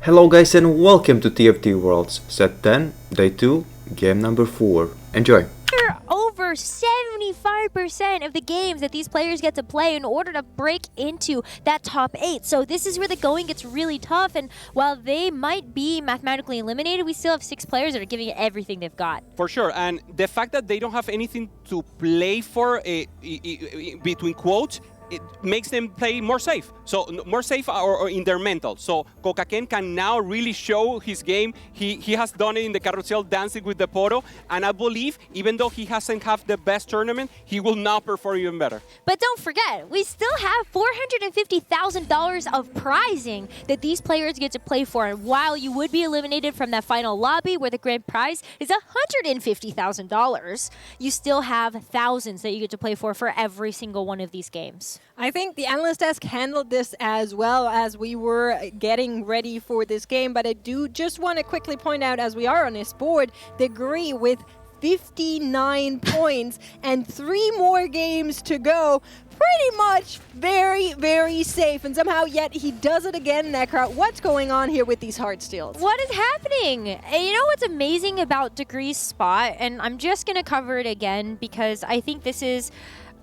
Hello guys and welcome to TFT Worlds, set 10, day 2, game number 4. Enjoy! Over 75% of the games that these players get to play in order to break into that top 8. So this is where the going gets really tough, and while they might be mathematically eliminated, we still have 6 players that are giving it everything they've got. For sure, and the fact that they don't have anything to play for, between quotes, it makes them play more safe. So more safe or in their mental. So Coca-Ken can now really show his game. He has done it in the Carousel dancing with the Poro. And I believe, even though he hasn't had the best tournament, he will now perform even better. But don't forget, we still have $450,000 of prizing that these players get to play for. And while you would be eliminated from that final lobby where the grand prize is $150,000, you still have thousands that you get to play for every single one of these games. I think the Analyst Desk handled this as well as we were getting ready for this game, but I do just want to quickly point out, as we are on this board, Degree with 59 points and 3 more games to go. Pretty much very, very safe, and somehow yet he does it again, Necra. What's going on here with these heart steals? What is happening? And you know what's amazing about Degree's spot, and I'm just going to cover it again because I think this is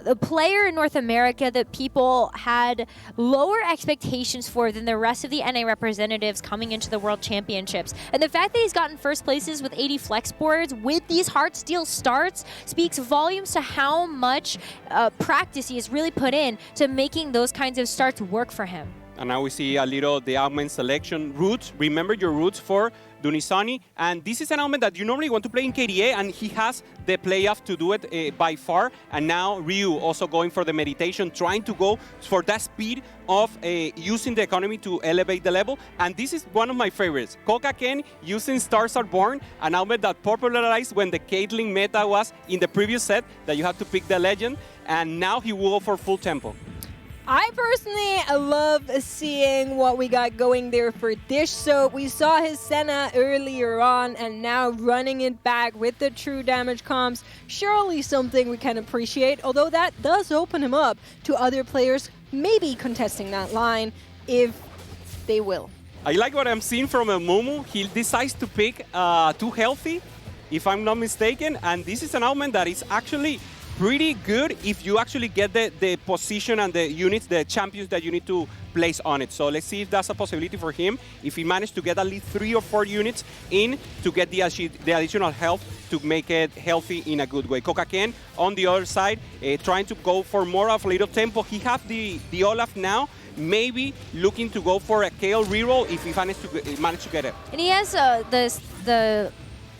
the player in North America that people had lower expectations for than the rest of the NA representatives coming into the World Championships. And the fact that he's gotten first places with 80 flex boards with these heart steal starts speaks volumes to how much practice he has really put in to making those kinds of starts work for him. And now we see a little the augment selection roots. Remember your roots for Dunisani. And this is an element that you normally want to play in KDA, and he has the playoff to do it by far. And now Ryu also going for the meditation, trying to go for that speed of using the economy to elevate the level. And this is one of my favorites. Coca-Ken using Stars Are Born, an element that popularized when the Caitlyn meta was in the previous set, that you have to pick the legend. And now he will go for full tempo. I personally love seeing what we got going there for Dish Soap. We saw his Senna earlier on, and now running it back with the true damage comps. Surely something we can appreciate, although that does open him up to other players maybe contesting that line if they will. I like what I'm seeing from Mumu. He decides to pick Too Healthy, if I'm not mistaken, and this is an element that is actually pretty good if you actually get the position and the units, the champions that you need to place on it. So let's see if that's a possibility for him. If he managed to get at least 3 or 4 units in to get the additional health to make it healthy in a good way. Coca-Ken on the other side, trying to go for more of a little tempo. He has the Olaf now, maybe looking to go for a Kale reroll if he managed to get it. And he has the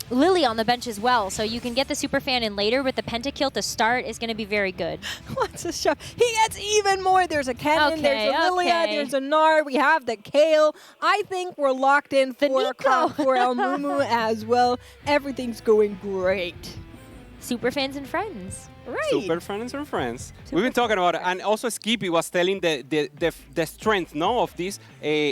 Lily on the bench as well, so you can get the super fan in later, but the pentakill to start is going to be very good. What's a shot? He gets even more. There's a Cannon, there's a Lilia, there's a Nard, we have the Kale. I think we're locked in for El Mumu as well. Everything's going great. Super fans and friends. Right. Super fans and friends. We've been talking about it, and also Skippy was telling the strength, no, of this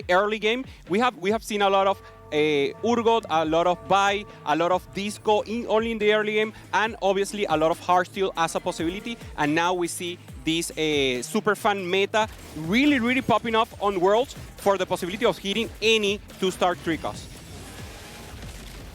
early game. We have seen a lot of Urgot, a lot of Bai, a lot of Disco only in the early game, and obviously a lot of Hardstyle as a possibility. And now we see this super fan meta really, really popping up on Worlds for the possibility of hitting any 2-star Tricos.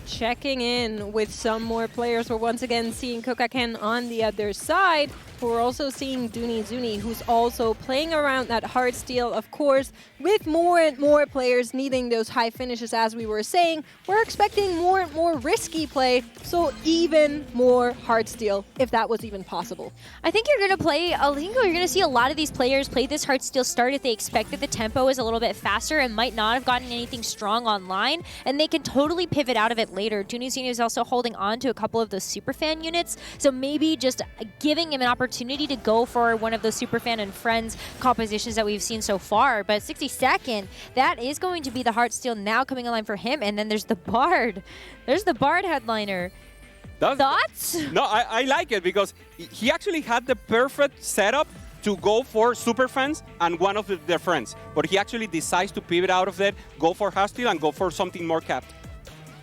Checking in with some more players. We're once again seeing Coca-Ken on the other side. We're also seeing Zuni, who's also playing around that hard steal, of course, with more and more players needing those high finishes, as we were saying. We're expecting more and more risky play, so even more hard steal, if that was even possible. I think you're going to see a lot of these players play this hard steal start if they expect that the tempo is a little bit faster and might not have gotten anything strong online, and they can totally pivot out of it later. Zuni is also holding on to a couple of those superfan units, so maybe just giving him an opportunity to go for one of those superfan and friends compositions that we've seen so far. But 62nd, that is going to be the heart steal now coming online for him. And then there's the Bard. There's the Bard headliner. Thoughts? No, I like it because he actually had the perfect setup to go for super fans and one of their friends. But he actually decides to pivot out of that, go for Hostile and go for something more capped.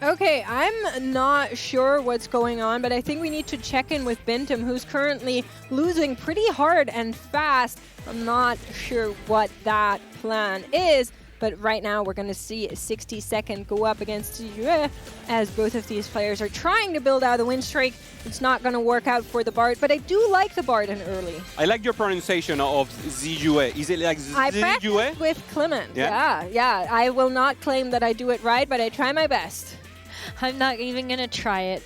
Okay, I'm not sure what's going on, but I think we need to check in with Bintum, who's currently losing pretty hard and fast. I'm not sure what that plan is. But right now, we're going to see a 60-second go up against Yue as both of these players are trying to build out a win streak. It's not going to work out for the Bard, but I do like the Bard in early. I like your pronunciation of Ziyue. Is it like I Ziyue? practiced with Clement. Yeah. I will not claim that I do it right, but I try my best. I'm not even going to try it.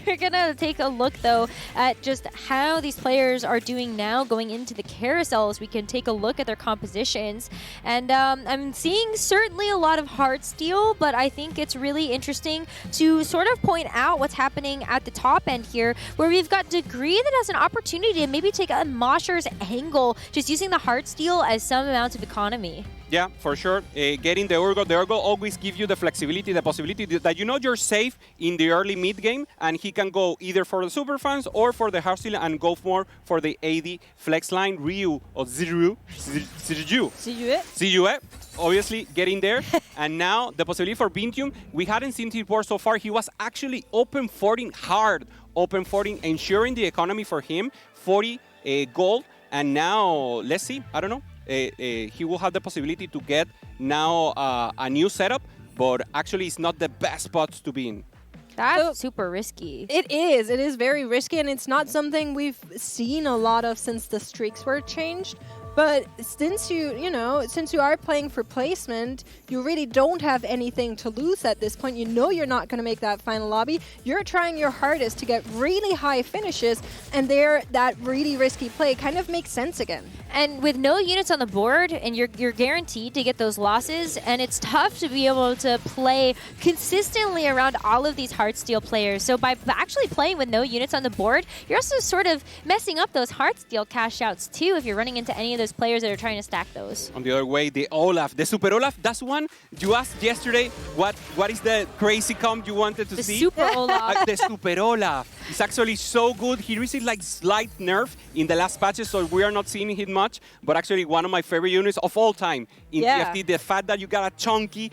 We're going to take a look, though, at just how these players are doing now going into the carousels. We can take a look at their compositions. And I'm seeing certainly a lot of Heartsteel, but I think it's really interesting to sort of point out what's happening at the top end here, where we've got Degree that has an opportunity to maybe take a Mosher's angle, just using the Heartsteel as some amount of economy. Yeah, for sure. Getting the Urgot always gives you the flexibility, the possibility that you know you're safe in the early mid game, and he can go either for the super fans or for the Heartsteel and go more for the AD flex line. Ryu or Ziyue, obviously getting there. And now the possibility for Bintium, we hadn't seen it before so far. He was actually open forting hard, open forting, ensuring the economy for him, 40 gold. And now, let's see, I don't know. He will have the possibility to get now a new setup, but actually it's not the best spot to be in. That's super risky. It is. It is very risky, and it's not something we've seen a lot of since the streaks were changed. But since since you are playing for placement, you really don't have anything to lose at this point. You know you're not going to make that final lobby. You're trying your hardest to get really high finishes, and that really risky play kind of makes sense again. And with no units on the board, and you're guaranteed to get those losses, and it's tough to be able to play consistently around all of these Heartsteel players. So by actually playing with no units on the board, you're also sort of messing up those Heartsteel cash outs too if you're running into any of those players that are trying to stack those. On the other way, the Olaf, the Super Olaf, that's one you asked yesterday. What is the crazy comp you wanted to see? The Super Olaf. The Super Olaf. It's actually so good. He received like slight nerf in the last patches, so we are not seeing him much. But actually, one of my favorite units of all time in TFT. The fact that you got a chunky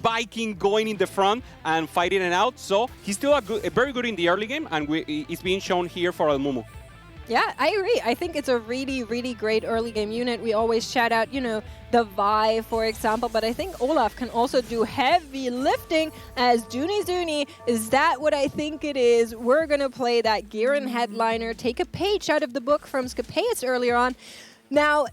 Viking going in the front and fighting it out. So he's still very good in the early game, and it's being shown here for El Mumu. Yeah, I agree. I think it's a really, really great early game unit. We always shout out, the Vi, for example, but I think Olaf can also do heavy lifting as Zuni. Is that what I think it is? We're going to play that Garen headliner, take a page out of the book from Scapeus earlier on. Now,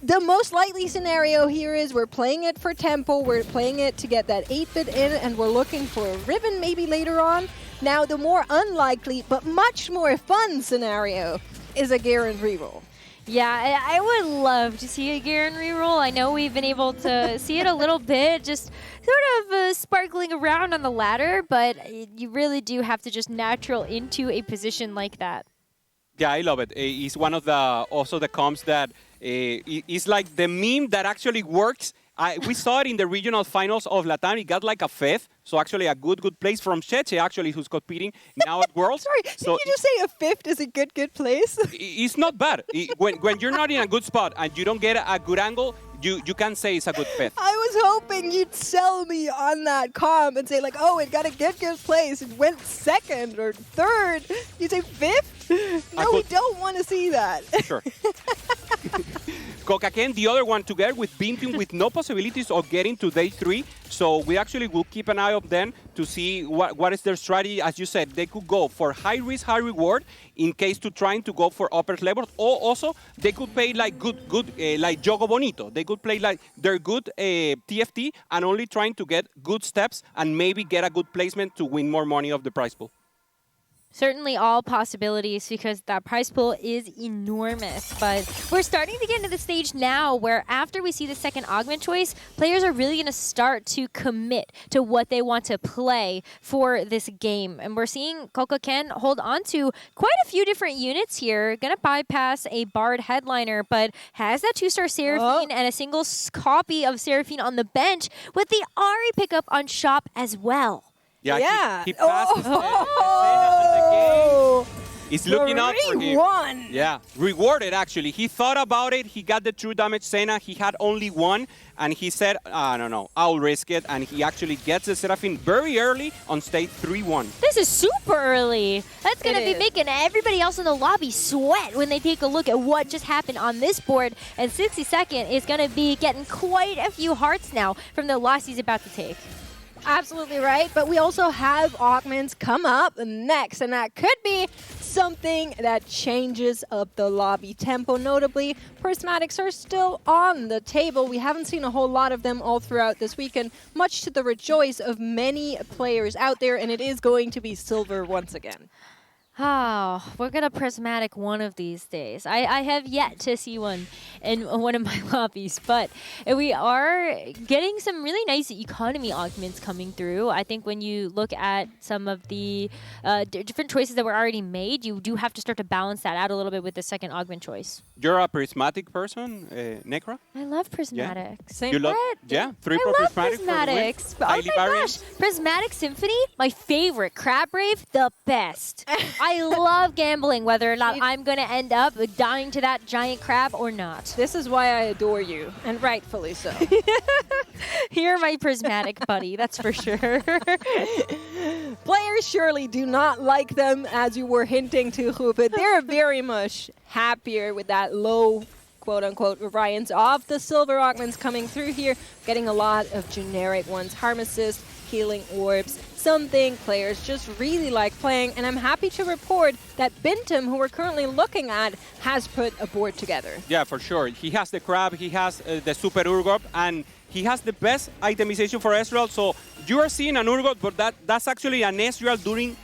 the most likely scenario here is we're playing it for tempo, we're playing it to get that 8-bit in, and we're looking for a ribbon maybe later on. Now, the more unlikely but much more fun scenario is a Garen reroll. Yeah, I would love to see a Garen reroll. I know we've been able to see it a little bit, just sort of sparkling around on the ladder, but you really do have to just natural into a position like that. Yeah, I love it. It's one of the comps that it's like the meme that actually works. We saw it in the regional finals of Latam. It got like a fifth, so actually a good place from Cheche, actually, who's competing now at Worlds. Sorry, so did you just say a fifth is a good place? It's not bad. When you're not in a good spot and you don't get a good angle, you can say it's a good fifth. I was hoping you'd sell me on that comp and say like, oh, it got a good place. It went second or third. You say fifth? No, we don't want to see that. Sure. Kokaken, the other one together with Bintium with no possibilities of getting to day 3. So we actually will keep an eye on them to see what is their strategy. As you said, they could go for high risk, high reward in case to trying to go for upper levels. Or also, they could play like good like Jogo Bonito. They could play like their good TFT and only trying to get good steps and maybe get a good placement to win more money of the prize pool. Certainly all possibilities because that prize pool is enormous. But we're starting to get into the stage now where after we see the second augment choice, players are really going to start to commit to what they want to play for this game. And we're seeing Kokaken hold on to quite a few different units here. Going to bypass a Bard headliner, but has that 2-star Seraphine and a single copy of Seraphine on the bench with the Ari pickup on shop as well. Yeah. He passed the game. is looking out for him. Won. Yeah, rewarded actually. He thought about it. He got the true damage Senna. He had only one, and he said, no, I'll risk it. And he actually gets the Seraphine very early on stage 3-1. This is super early. That's going to be is. making everybody else in the lobby sweat when they take a look at what just happened on this board. And 62nd is going to be getting quite a few hearts now from the loss he's about to take. Absolutely right, but we also have augments come up next, and that could be something that changes up the lobby tempo. Notably, prismatics are still on the table. We haven't seen a whole lot of them all throughout this weekend, much to the rejoice of many players out there, and it is going to be silver once again. Oh, we're going to prismatic one of these days. I have yet to see one in one of my lobbies, but we are getting some really nice economy augments coming through. I think when you look at some of the different choices that were already made, you do have to start to balance that out a little bit with the second augment choice. You're a prismatic person, Necra? I love prismatics. Same. You love, What? yeah, three I for love prismatic. prismatics. For the win. Oh Highly my variant. gosh, Prismatic Symphony, my favorite. Crab Brave, the best. I love gambling whether or not I'm going to end up dying to that giant crab or not. This is why I adore you, and rightfully so. You're my prismatic buddy, that's for sure. Players surely do not like them, as you were hinting to, Ruben. They're very much happier with that low, quote-unquote, variance of the silver augments coming through here, getting a lot of generic ones, harm assist, healing orbs, something players just really like playing, and I'm happy to report that Bintum, who we're currently looking at, has put a board together. Yeah, for sure. He has the crab, he has the super Urgot, and he has the best itemization for Ezreal. So you are seeing an Urgot, but that's actually an Ezreal doing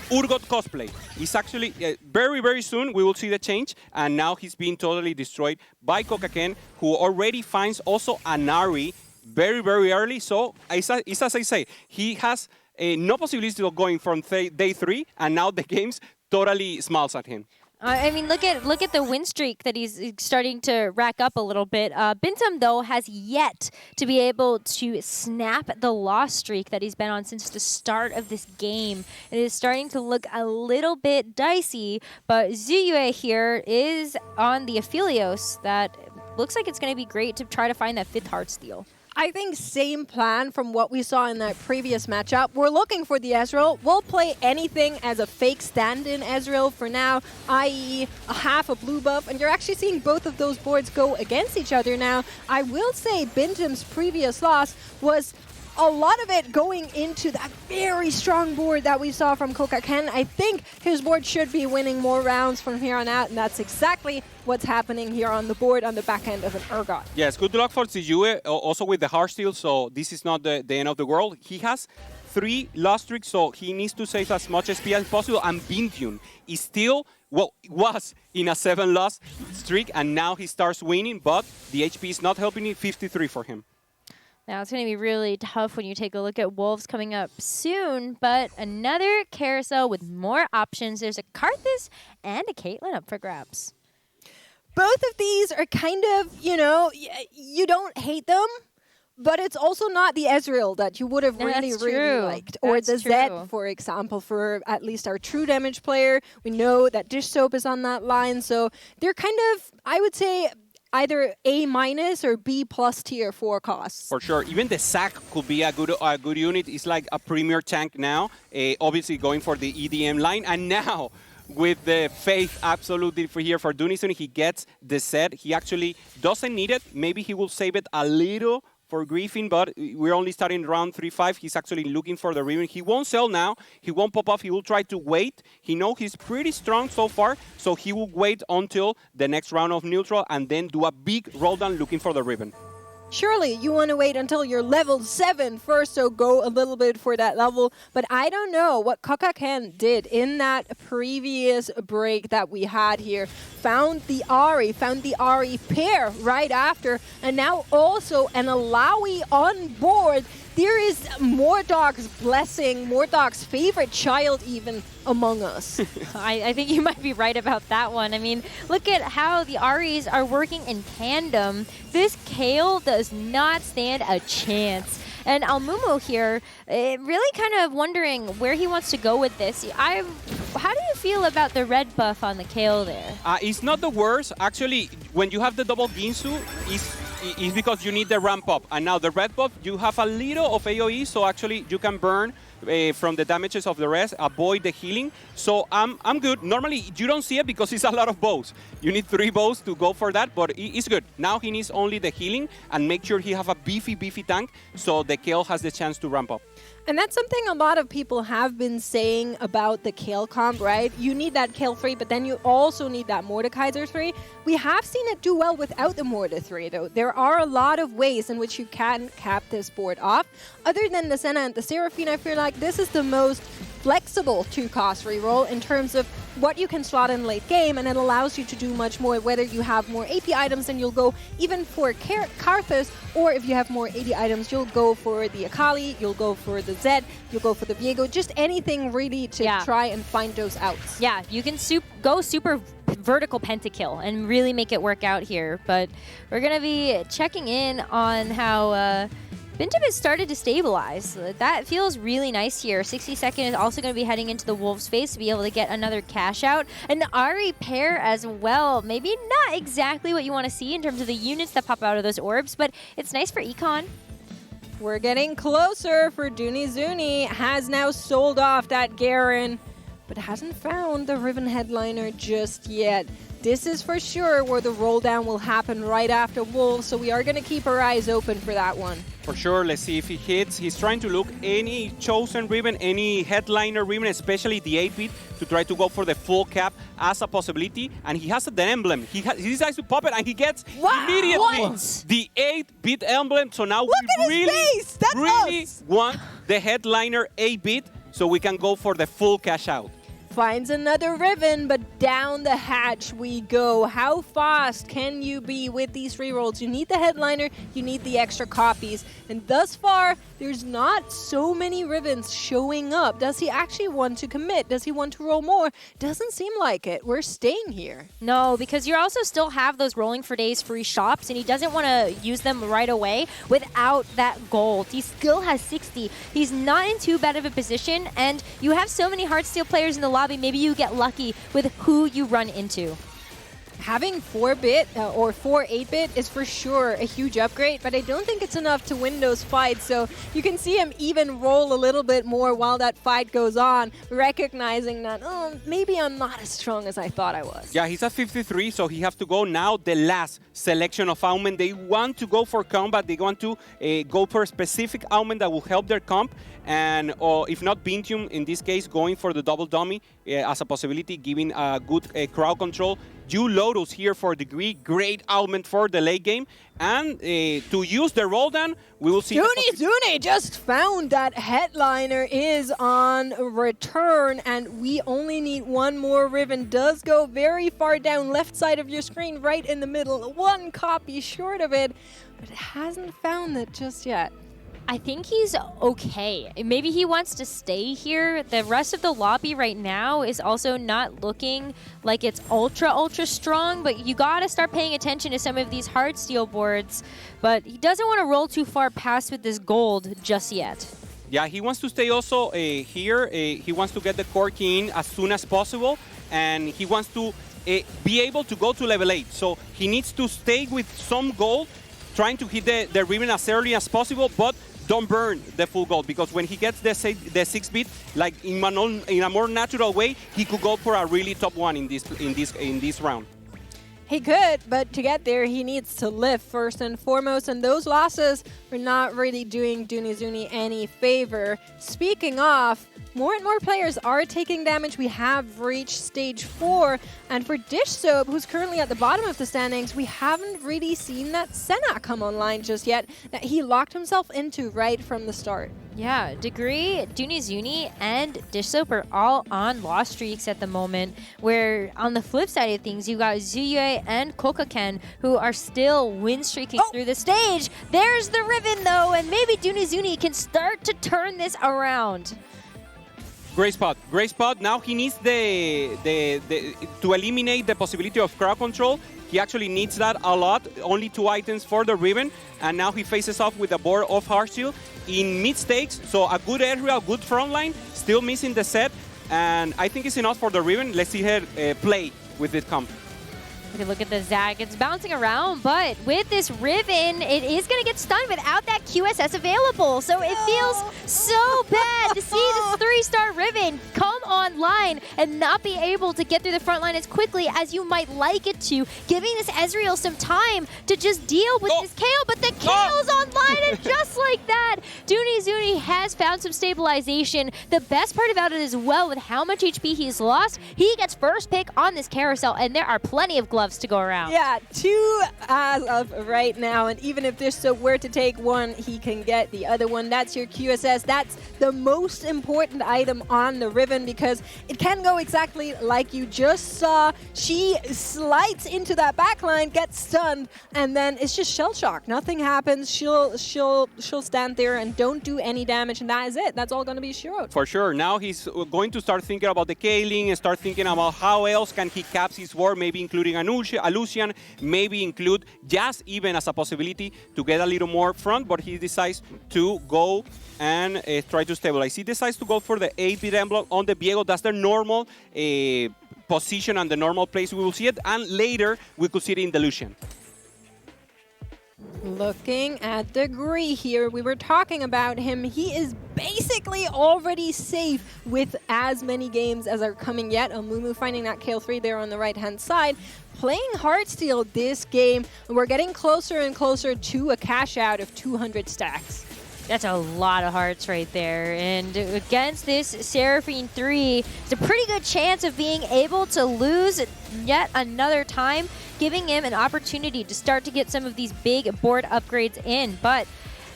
Urgot cosplay. It's actually very, very soon we will see the change, and now he's being totally destroyed by Kokaken, who already finds also an Ahri very, very early. So it's as I say, he has no possibility of going from day 3, and now the game's totally smiles at him. I mean, look at the win streak that he's starting to rack up a little bit. Bintum, though, has yet to be able to snap the loss streak that he's been on since the start of this game. It is starting to look a little bit dicey, but Ziyue here is on the Aphelios that looks like it's going to be great to try to find that 5th heart steal. I think same plan from what we saw in that previous matchup. We're looking for the Ezreal. We'll play anything as a fake stand-in Ezreal for now, i.e. a half a blue buff, and you're actually seeing both of those boards go against each other now. I will say Bintum's previous loss was a lot of it going into that very strong board that we saw from Kokaken. I think his board should be winning more rounds from here on out, and that's exactly what's happening here on the board on the back end of an Urgot. Yes, good luck for Ziyue, also with the heart steal, so this is not the end of the world. He has 3 loss streaks, so he needs to save as much SP as possible, and Bintum is still, well, was in a 7-loss streak, and now he starts winning, but the HP is not helping it, 53 for him. Now, it's going to be really tough when you take a look at Wolves coming up soon, but another carousel with more options. There's a Karthus and a Caitlyn up for grabs. Both of these are kind of, you don't hate them, but it's also not the Ezreal that you would have really liked. Or the Zed, for example, for at least our true damage player. We know that Dish Soap is on that line, so they're kind of, I would say, either A- or B+ tier 4 costs. For sure. Even the Sack could be a good unit. It's like a premier tank now, obviously going for the EDM line. And now, with the faith absolutely for here for Dunison, he gets the set. He actually doesn't need it. Maybe he will save it a little for Griffin, but we're only starting round 3-5. He's actually looking for the Riven. He won't sell now. He won't pop off. He will try to wait. He knows he's pretty strong so far, so he will wait until the next round of neutral and then do a big roll down looking for the Riven. Surely you want to wait until you're level 7 first, so go a little bit for that level. But I don't know what Kokaken did in that previous break that we had here. Found the Ahri pair right after, and now also an Alawi on board. There is Mordog's blessing, Mordog's favorite child even among us. I think you might be right about that one. I mean, look at how the Ahris are working in tandem. This Kale does not stand a chance. And Almumu here, really kind of wondering where he wants to go with this. How do you feel about the red buff on the Kayle there? It's not the worst. Actually, when you have the double Ginsu, it's because you need the ramp up. And now the red buff, you have a little of AoE, so actually you can burn from the damages of the rest, avoid the healing. So I'm good. Normally, you don't see it because it's a lot of bows. You need 3 bows to go for that, but it's good. Now he needs only the healing and make sure he have a beefy tank so the Kayle has the chance to ramp up. And that's something a lot of people have been saying about the Kayle comp, right? You need that Kayle 3, but then you also need that Mordekaiser 3. We have seen it do well without the Morde 3, though. There are a lot of ways in which you can cap this board off. Other than the Senna and the Seraphine, I feel like this is the most flexible 2-cost reroll in terms of what you can slot in late game, and it allows you to do much more, whether you have more AP items and you'll go even for Karthus, or if you have more AD items, you'll go for the Akali, you'll go for the Zed, you'll go for the Viego, just anything really to try and find those outs. Yeah, you can go super vertical pentakill and really make it work out here, but we're going to be checking in on how Bintim has started to stabilize. That feels really nice here. 62nd is also going to be heading into the Wolves' face to be able to get another cash out. And the Ahri pair as well. Maybe not exactly what you want to see in terms of the units that pop out of those orbs, but it's nice for Econ. We're getting closer for Dunizuni. Has now sold off that Garen, but hasn't found the Riven Headliner just yet. This is for sure where the roll down will happen right after Wolves, so we are going to keep our eyes open for that one. For sure, let's see if he hits. He's trying to look any chosen Riven, any headliner Riven, especially the 8-bit, to try to go for the full cap as a possibility. And he has the emblem. He decides to pop it, and he gets immediately the 8-bit emblem. So now we really want the headliner 8-bit, so we can go for the full cash out. Finds another Riven, but down the hatch we go. How fast can you be with these rerolls? You need the headliner, you need the extra copies. And thus far, there's not so many Rivens showing up. Does he actually want to commit? Does he want to roll more? Doesn't seem like it. We're staying here. No, because you also still have those rolling for days free shops, and he doesn't want to use them right away without that gold. He still has 60. He's not in too bad of a position, and you have so many Heartsteel players in the lobby. Maybe you get lucky with who you run into. Having 4-bit or 4 8-bit is for sure a huge upgrade, but I don't think it's enough to win those fights. So you can see him even roll a little bit more while that fight goes on, recognizing that, oh, maybe I'm not as strong as I thought I was. Yeah, he's at 53, so he has to go now the last selection of Aument. They want to go for combat. They want to go for a specific Aument that will help their comp. And if not Bintium, in this case, going for the double dummy as a possibility, giving a good crowd control. Dew Lotus here for Degree, great Aument for the late game. And to use the roll down, we will see... Dunizuni just found that Headliner is on return, and we only need one more Riven. Does go very far down, left side of your screen, right in the middle. One copy short of it, but it hasn't found it just yet. I think he's okay. Maybe he wants to stay here. The rest of the lobby right now is also not looking like it's ultra strong, but you gotta start paying attention to some of these Heartsteel boards. But he doesn't want to roll too far past with this gold just yet. Yeah, he wants to stay also here. He wants to get the Corki in as soon as possible, and he wants to be able to go to level 8. So he needs to stay with some gold, trying to hit the Riven as early as possible, but don't burn the full gold, because when he gets the 6-bit, like in a more natural way, he could go for a really top one in this round. He could, but to get there, he needs to lift first and foremost, and those losses are not really doing Dunizuni any favor. Speaking of, more and more players are taking damage. We have reached stage 4, and for Dish Soap, who's currently at the bottom of the standings, we haven't really seen that Senna come online just yet, that he locked himself into right from the start. Yeah, Degree, Dunizuni, and Dish Soap are all on loss streaks at the moment, where on the flip side of things, you got Zuyue and Kokaken, who are still win streaking through the stage. There's the Riven, though, and maybe Dunizuni can start to turn this around. Great spot. Great spot. Now he needs to eliminate the possibility of crowd control. He actually needs that a lot. Only 2 items for the Riven. And now he faces off with the board of Heartsteel in mid stakes. So a good area, good front line. Still missing the set. and I think it's enough for the Riven. Let's see her play with this comp. You can look at the Zag. It's bouncing around, but with this Riven, it is going to get stunned without that QSS available. So it feels so bad to see this 3-star Riven come online and not be able to get through the front line as quickly as you might like it to, giving this Ezreal some time to just deal with this KO, but the KO's online, and just like that, Zuni has found some stabilization. The best part about it as well, with how much HP he's lost, he gets first pick on this carousel, and there are plenty of gloves to go around. Yeah, 2 as of right now, and even if there's so were to take one, he can get the other one. That's your QSS. That's the most important item on the Riven, because it can go exactly like you just saw. She slides into that backline, gets stunned, and then it's just shell shock. Nothing happens. She'll stand there and don't do any damage, and that is it. That's all going to be short. For sure. Now he's going to start thinking about the Kaling and start thinking about how else can he caps his war, maybe including a Lucian, maybe include Jazz even as a possibility to get a little more front, but he decides to go and try to stabilize. He decides to go for the 8-bit emblem on the Viego. That's the normal position and the normal place we will see it, and later we could see it in the Lucian. Looking at Degree here, we were talking about him. He is basically already safe with as many games as are coming yet. Amumu finding that kill 3 there on the right-hand side. Playing Heartsteel this game, and we're getting closer and closer to a cash out of 200 stacks. That's a lot of hearts right there. And against this Seraphine 3, it's a pretty good chance of being able to lose yet another time, giving him an opportunity to start to get some of these big board upgrades in. But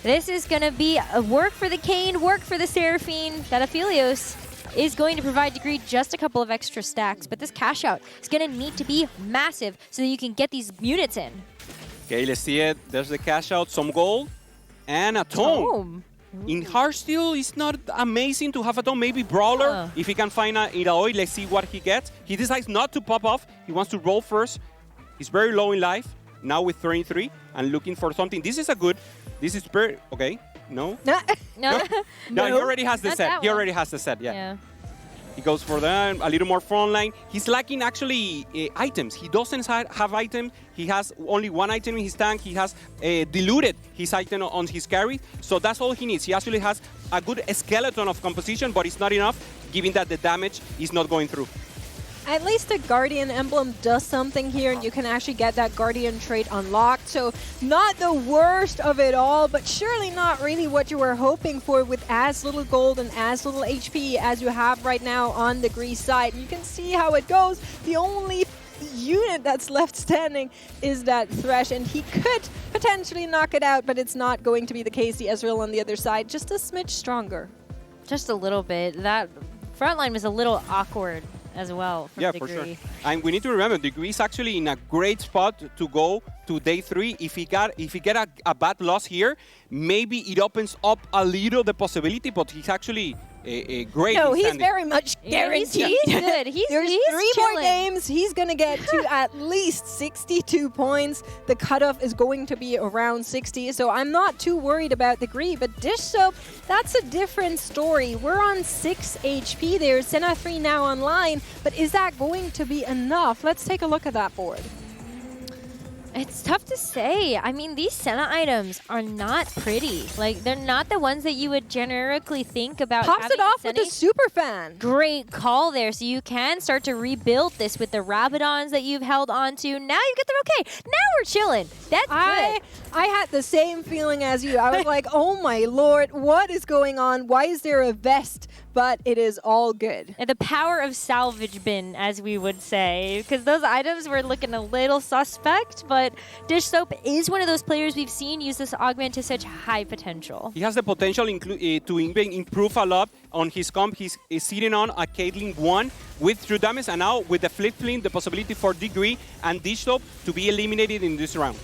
this is going to be a work for the Kayn, work for the Seraphine. That Aphelios is going to provide Degree just a couple of extra stacks. But this cash out is going to need to be massive so that you can get these units in. Okay, let's see it. There's the cash out, some gold. And a tome. In Heartsteel, it's not amazing to have a tome. Maybe Brawler, if he can find a Iraoi, let's see what he gets. He decides not to pop off. He wants to roll first. He's very low in life, now with 33, and looking for something. This is a good, this is very, okay, no. No. No, he already has the Not set. that He one. already has the set, yeah. He goes for that, a little more frontline. He's lacking actually items. He doesn't have items. He has only one item in his tank. He has diluted his item on his carry. So that's all he needs. He actually has a good skeleton of composition, but it's not enough, given that the damage is not going through. At least the Guardian emblem does something here, and you can actually get that Guardian trait unlocked. So not the worst of it all, but surely not really what you were hoping for with as little gold and as little HP as you have right now on the Grease side. You can see how it goes. The only unit that's left standing is that Thresh, and he could potentially knock it out, but it's not going to be the case. The Ezreal on the other side, just a smidge stronger. Just a little bit. That front line was a little awkward as well. Yeah, Degree. for sure. And we need to remember, Degree is actually in a great spot to go to day 3. If he get a bad loss here, maybe it opens up a little the possibility, but he's actually a great. No, he's standing. very much guaranteed. He's good. There's he's 3 more chilling. games. He's going to get to at least 62 points. The cutoff is going to be around 60, so I'm not too worried about the Degree. But Dish Soap, that's a different story. We're on 6 HP there. Senna 3 now online, but is that going to be enough? Let's take a look at that board. It's tough to say. I mean, these Senna items are not pretty. Like, they're not the ones that you would generically think about. Pops having it off in with a Senna. super fan. Great call there. So you can start to rebuild this with the Rabadons that you've held on to. Now you get them okay. Now we're chilling. That's good. I had the same feeling as you. I was like, oh my lord, what is going on? Why is there a vest? But it is all good. And the power of salvage bin, as we would say, because those items were looking a little suspect, but Dish Soap is one of those players we've seen use this augment to such high potential. He has the potential to even improve a lot on his comp. He's sitting on a Caitlyn 1 with true damage, and now with the flip flip, the possibility for Degree and Dish Soap to be eliminated in this round.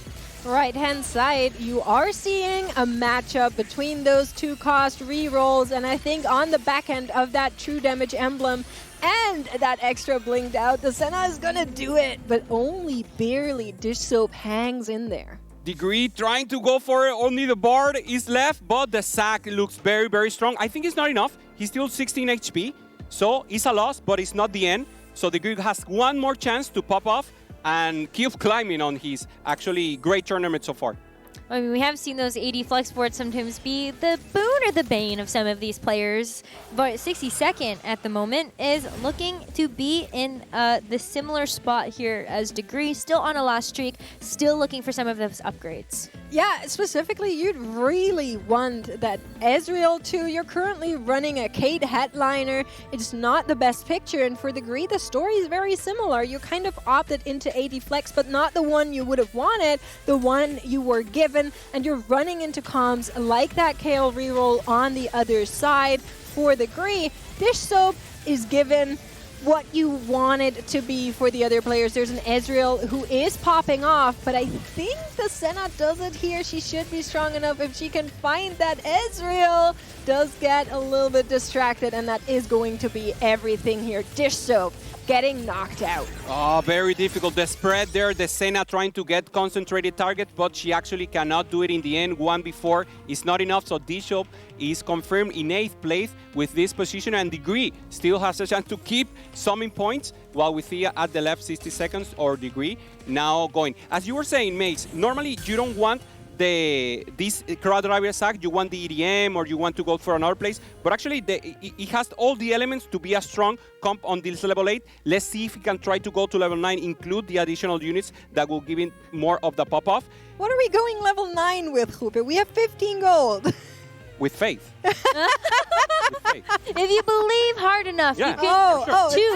Right-hand side, you are seeing a matchup between those 2 cost rerolls, and I think on the back end of that true damage emblem and that extra blinked out, the Senna is gonna do it, but only barely. Dish Soap hangs in there. Degree trying to go for it, only the bard is left, but the sack looks very, very strong. I think it's not enough. He's still 16 HP. So it's a loss, but it's not the end. So Degree has one more chance to pop off and keep climbing on his actually great tournament so far. I mean, we have seen those 80 flex boards sometimes be the boon or the bane of some of these players. But 62nd at the moment is looking to be in the similar spot here as Degree, still on a lost streak, still looking for some of those upgrades. Yeah, specifically, you'd really want that Ezreal too. You're currently running a Kate headliner. It's not the best picture, and for Degree, the story is very similar. You kind of opted into 80 flex, but not the one you would have wanted, the one you were given. And you're running into comms like that KL reroll on the other side for Degree. Dish Soap is given what you wanted to be for the other players. There's an Ezreal who is popping off, but I think the Senna does it here. She should be strong enough if she can find that. Ezreal does get a little bit distracted, and that is going to be everything here. Dish Soap getting knocked out. Oh, very difficult. The spread there, the Senna trying to get concentrated target, but she actually cannot do it in the end. One before is not enough, so Bishop is confirmed in 8th place with this position, and Degree still has a chance to keep summing points, while we see at the left 60 seconds or Degree now going. As you were saying, Mace, normally you don't want this crowd driver sack, you want the EDM or you want to go for another place, but actually it has all the elements to be a strong comp on this level 8. Let's see if we can try to go to level 9, include the additional units that will give it more of the pop-off. What are we going level 9 with, Rupe? We have 15 gold. With faith. If you believe hard enough, Yeah. you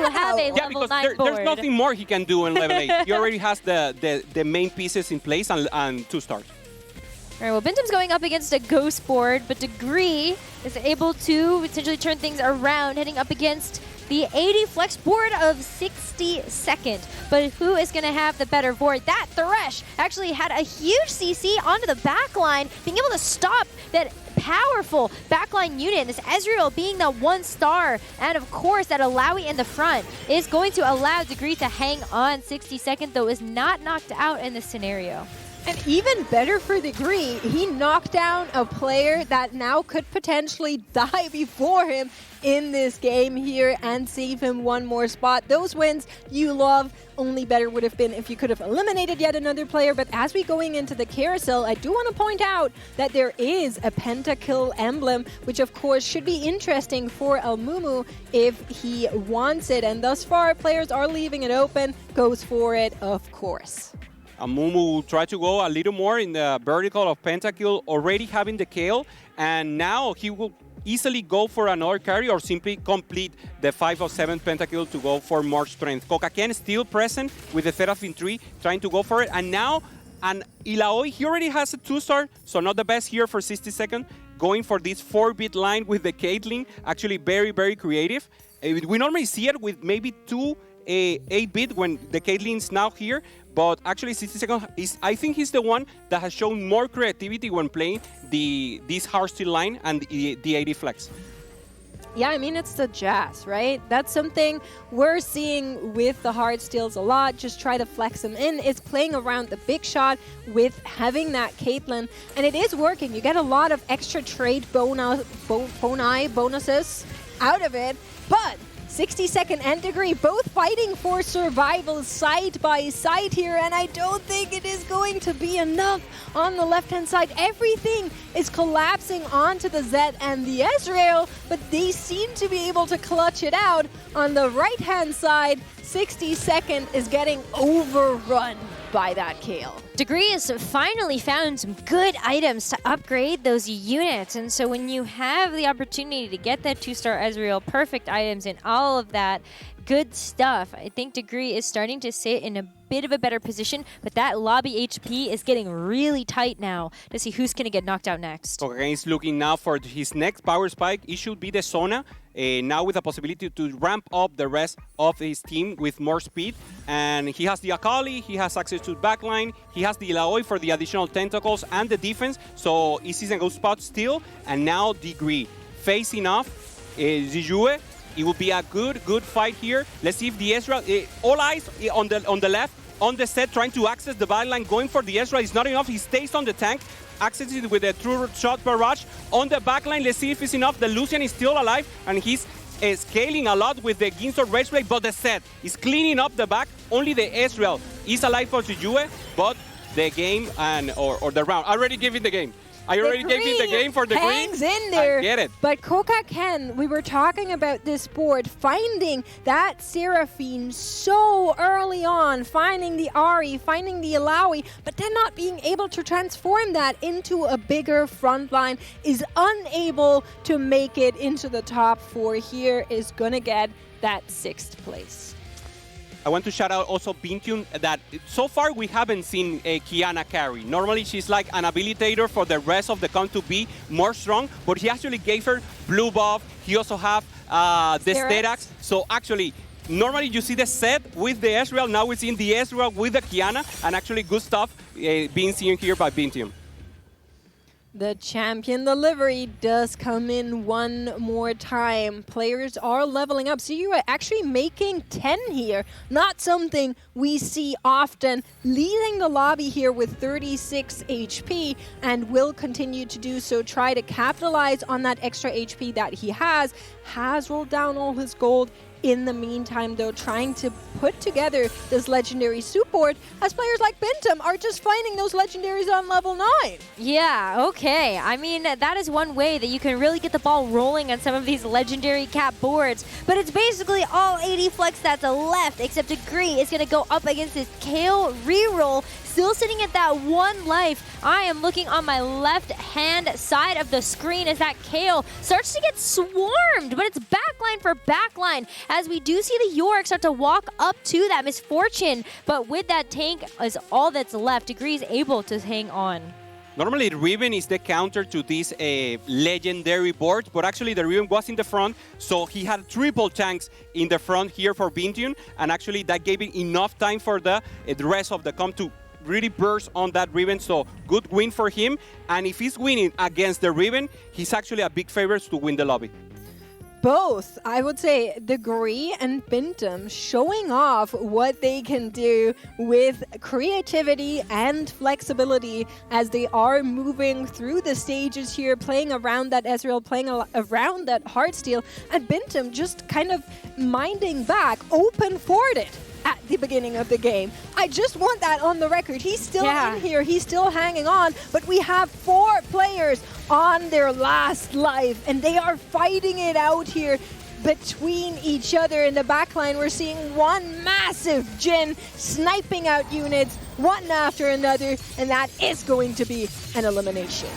can have a Yeah, level because 9 board. there's nothing more he can do in level 8. He already has the main pieces in place and 2 stars. All right, well, Bintam's going up against a Ghost board, but Degree is able to potentially turn things around, heading up against the 80 flex board of 62nd. But who is going to have the better board? That Thresh actually had a huge CC onto the backline, being able to stop that powerful backline unit. This Ezreal being the 1 star, and of course that Alawi in the front is going to allow Degree to hang on. 62nd, though, is not knocked out in this scenario. And even better for Degree, he knocked down a player that now could potentially die before him in this game here and save him one more spot. Those wins you love. Only better would have been if you could have eliminated yet another player. But as we going into the carousel, I do want to point out that there is a pentakill emblem, which of course should be interesting for Almumu if he wants it. And thus far, players are leaving it open. Goes for it, of course. Mumu will try to go a little more in the vertical of Pentakill, already having the KO, and now he will easily go for another carry or simply complete the 5 of 7 Pentakill to go for more strength. Kokaken still present with the Seraphine 3, trying to go for it, and now an Ilaoi, he already has a 2-star, so not the best here for 62nd, going for this 4-bit line with the Caitlyn, actually very, very creative. We normally see it with maybe 2 8-bit when the Caitlyn's now here, but actually 62nd is, I think he's the one that has shown more creativity when playing this hardstyle line and the 80 flex. Yeah, I mean, it's the Jazz, right? That's something we're seeing with the hard steals a lot. Just try to flex them in. It's playing around the big shot with having that Caitlyn, and it is working. You get a lot of extra trade bonuses out of it, but 62nd and Degree both fighting for survival side by side here, and I don't think it is going to be enough on the left-hand side. Everything is collapsing onto the Zed and the Ezreal, but they seem to be able to clutch it out. On the right-hand side, 62nd is getting overrun by that Kale. Degree has finally found some good items to upgrade those units, and so when you have the opportunity to get that 2-star Ezreal, perfect items and all of that good stuff, I think Degree is starting to sit in a bit of a better position, but that lobby HP is getting really tight now to see who's going to get knocked out next. Okay, he's looking now for his next power spike. It should be the Sona, now with the possibility to ramp up the rest of his team with more speed. And he has the Akali, he has access to backline, he has the Ilaoi for the additional tentacles and the defense, so he's in a good spot still. And now Degree facing off Zijue. It will be a good fight here. Let's see if the Ezreal, all eyes on the left, on the set, trying to access the backline, going for the Ezreal. It's not enough. He stays on the tank, accesses it with a true shot barrage on the backline. Let's see if it's enough. The Lucian is still alive, and he's scaling a lot with the Ginso Rageblade, but the set is cleaning up the back. Only the Ezreal is alive for Ziyue, but the game or the round. I already gave it the game. I already gave it the game for the green. Hangs in there. I get it. But Kokaken, we were talking about this board, finding that Seraphine so early on, finding the Ahri, finding the Illaoi, but then not being able to transform that into a bigger front line, is unable to make it into the top 4 here, is going to get that 6th place. I want to shout out also Bintium that so far we haven't seen a Kiana carry. Normally she's like an habilitator for the rest of the comp to be more strong, but he actually gave her blue buff. He also have the Sterax. So actually, normally you see the set with the Ezreal. Now we're seeing the Ezreal with the Kiana, and actually good stuff being seen here by Bintium. The champion delivery does come in one more time. Players are leveling up. So you are actually making 10 here. Not something we see often. Leading the lobby here with 36 HP and will continue to do so. Try to capitalize on that extra HP that he has. Has rolled down all his gold. In the meantime, though, trying to put together this legendary soup board as players like Bintum are just finding those legendaries on level 9. Yeah, okay. I mean, that is one way that you can really get the ball rolling on some of these legendary cap boards. But it's basically all 80 flex that's left, except Degree is going to go up against this Kale reroll. Still sitting at that 1 life. I am looking on my left-hand side of the screen as that Kale starts to get swarmed, but it's backline for backline as we do see the Yorick start to walk up to that Misfortune, but with that tank is all that's left. Degree is able to hang on. Normally, Riven is the counter to this legendary board, but actually the Riven was in the front, so he had triple tanks in the front here for Bintium, and actually that gave him enough time for the rest of the comp to really burst on that Riven, so good win for him. And if he's winning against the Riven, he's actually a big favorite to win the lobby. Both, I would say, Degree and Bintum showing off what they can do with creativity and flexibility as they are moving through the stages here, playing around that Ezreal, playing around that Heartsteel, and Bintum just kind of minding back, open forward at the beginning of the game. I just want that on the record. He's still in here. He's still hanging on. But we have 4 players on their last life, and they are fighting it out here between each other. In the backline, we're seeing one massive Jhin sniping out units, one after another, and that is going to be an elimination.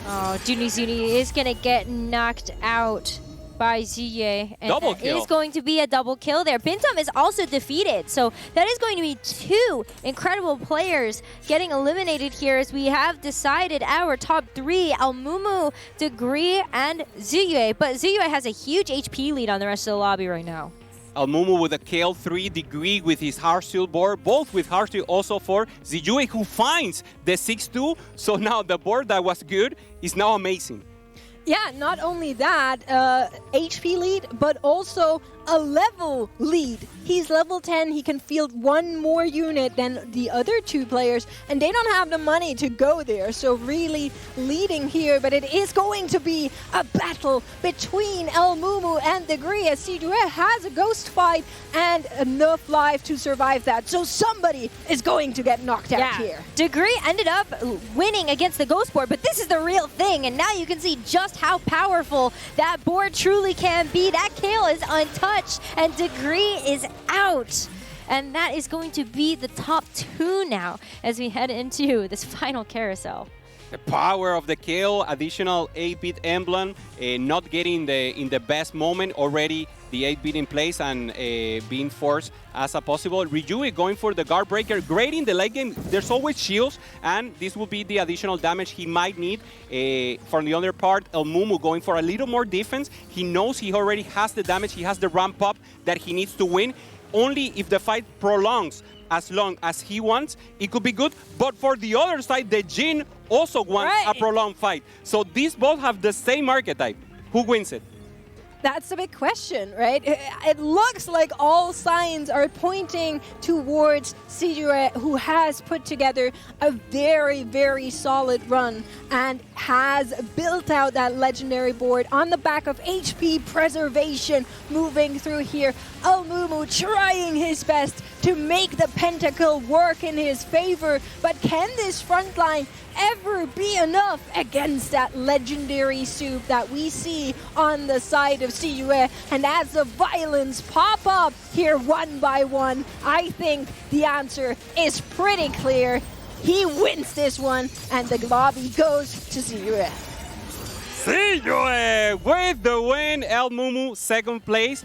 Oh, Dunizuni is going to get knocked out by Ziyue. And double kill. It is going to be a double kill there. Bintum is also defeated. So that is going to be 2 incredible players getting eliminated here as we have decided our top 3, Almumu, Degree, and Ziyue. But Ziyue has a huge HP lead on the rest of the lobby right now. Almumu with a Kale 3, Degree with his Heartsteel board, both with Heartsteel also for Ziyue, who finds the 6-2. So now the board that was good is now amazing. Yeah, not only that, HP lead, but also a level lead. He's level 10. He can field 1 more unit than the other 2 players, and they don't have the money to go there. So really leading here, but it is going to be a battle between Almumu and Degree as Ziyue has a ghost fight and enough life to survive that. So somebody is going to get knocked out here. Degree ended up winning against the ghost board, but this is the real thing, and now you can see just how powerful that board truly can be. That Kale is untouched, and Degree is out. And that is going to be the top 2 now as we head into this final carousel. The power of the Kale, additional 8-bit emblem, not getting in the best moment already, the 8-bit in place and being forced as a possible. Ryui going for the guard breaker, great in the late game. There's always shields, and this will be the additional damage he might need. From the other part, Almumu going for a little more defense. He knows he already has the damage, he has the ramp up that he needs to win. Only if the fight prolongs as long as he wants, it could be good. But for the other side, the Jhin also wants a prolonged fight. So these both have the same archetype. Who wins it? That's the big question, right? It looks like all signs are pointing towards Sijure, who has put together a very, very solid run and has built out that legendary board on the back of HP preservation moving through here. Almumu trying his best to make the pentacle work in his favor, but can this front line ever be enough against that legendary soup that we see on the side of Sijue? And as the violence pop up here one by one, I think the answer is pretty clear. He wins this one, and the lobby goes to Sijue. Sijue with the win. El Mumu, second place.